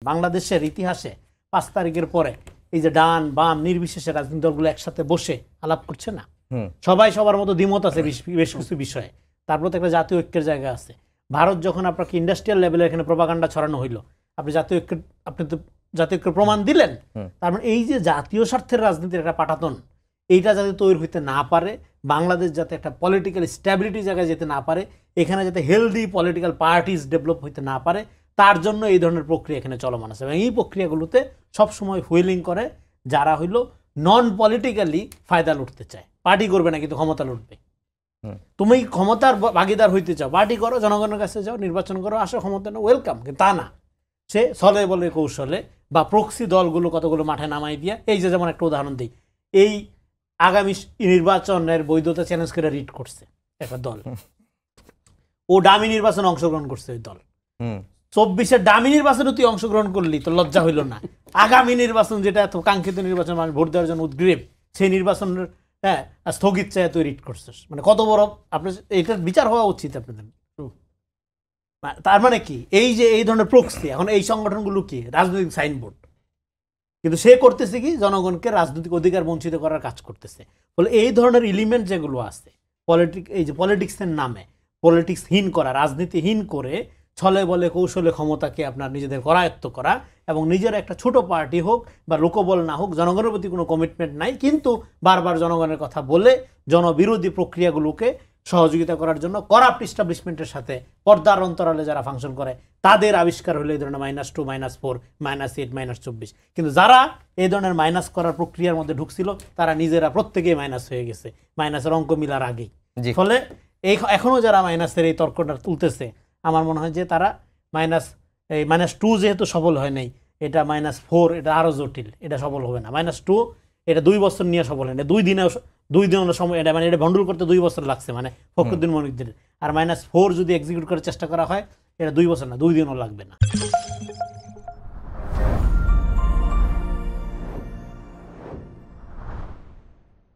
বাংলাদেশের ইতিহাসে ৫ তারিখের পরে এই যে ডান বাম নির্বিশেষে রাজনৈতিক দলগুলো একসাথে বসে আলাপ করছে না, সবাই সবার মতো দ্বিমত আছে বেশ কিছু বিষয়ে, তারপর তো একটা জাতীয় ঐক্যের জায়গা আছে। ভারত যখন আপনাকে ইন্ডাস্ট্রিয়াল লেভেলে এখানে প্রপাগান্ডা ছড়ানো হইলো, আপনি তো জাতীয় ঐক্যের প্রমাণ দিলেন। তার মানে এই যে জাতীয় স্বার্থের রাজনীতির একটা পাটাতন, এইটা যাতে তৈরি হইতে না পারে, বাংলাদেশ যাতে একটা পলিটিক্যাল স্ট্যাবিলিটি জায়গায় যেতে না পারে, এখানে যাতে হেলদি পলিটিক্যাল পার্টিস ডেভেলপ হইতে না পারে, তার জন্য এই ধরনের প্রক্রিয়া এখানে চলমান আছে। এবং এই প্রক্রিয়াগুলোতে সবসময় হুইলিং করে যারা হইলো নন পলিটিক্যালি ফায়দা লুটতে চায়। পার্টি করবে না, কিন্তু ক্ষমতা লুটবে। তুমি ক্ষমতার ভাগিদার হইতে চাও, পার্টি করো, জনগণের কাছে যাও, নির্বাচন করো, আসো, ক্ষমতা না, ওয়েলকাম। কিন্তু তা না, সে ছলে বলে কৌশলে বা প্রক্সি দলগুলো কতগুলো মাঠে নামাই দিয়া, এই যে যেমন একটা উদাহরণ দিই, এই আগামী নির্বাচনের বৈধতা চ্যালেঞ্জ করে রিট করছে একটা দল, ও ডামি নির্বাচনে অংশগ্রহণ করছে। ওই দল 24-এর ডামি নির্বাচনে তুই অংশগ্রহণ করলি, তো লজ্জা হইল না? আগামী নির্বাচন, যেটা এত কাঙ্ক্ষিত নির্বাচন, মানুষ ভোট দেওয়ার জন্য উদ্গ্রীব, সেই নির্বাচনের স্থগিত চায় তুই রিট করছিস। মানে কত বড় আপনার, এটার বিচার হওয়া উচিত আপনাদের। তার মানে কি, এই যে এই ধরনের প্রক্সি, এখন এই সংগঠনগুলো কি রাজনৈতিক সাইনবোর্ড, কিন্তু সে করতেছে কি জনগণকে রাজনৈতিক অধিকার বঞ্চিত করার কাজ করতেছে। বলে এই ধরনের এলিমেন্ট যেগুলো আছে এই যে পলিটিক্সের নামে পলিটিক্সহীন করা, রাজনীতিহীন করে ছলে বলে কৌশলে ক্ষমতাকে আপনার নিজেদের করায়ত্ত করা, এবং নিজের একটা ছোট পার্টি হোক বা লোকবল না হোক, জনগণের প্রতি কোনো কমিটমেন্ট নাই, কিন্তু বারবার জনগণের কথা বলে জনবিরোধী প্রক্রিয়াগুলোকে সহযোগিতা করার জন্য করাপ্ট এস্টাবলিশমেন্টের সাথে পর্দার অন্তরালে যারা ফাংশন করে, তাদের আবিষ্কার হলো এই ধরনের -2, -4, -8, -24। কিন্তু যারা এই ধরনের মাইনাস করার প্রক্রিয়ার মধ্যে ঢুকছিল, তারা নিজেরা প্রত্যেকেই মাইনাস হয়ে গেছে, মাইনাসের অঙ্ক মিলার আগেই। ফলে এখনো যারা মাইনাসের এই তর্কটা তুলতেছে, আমার মনে হয় যে তারা -2 যেহেতু সফল হয় নাই, এটা -4 এটা আরো জটিল, এটা সফল হবে না। -2 এটা 2 বছর নিয়ে সফল হয় না, 2 দিনের সময়, এটা মানে এটা ভন্ডুল করতে 2 বছর লাগছে, মানে ফখরুদ্দিন মনিরুদ্দিনের। আর -4 যদি এক্সিকিউট করার চেষ্টা করা হয়, এটা 2 বছর না, 2 দিনও লাগবে না।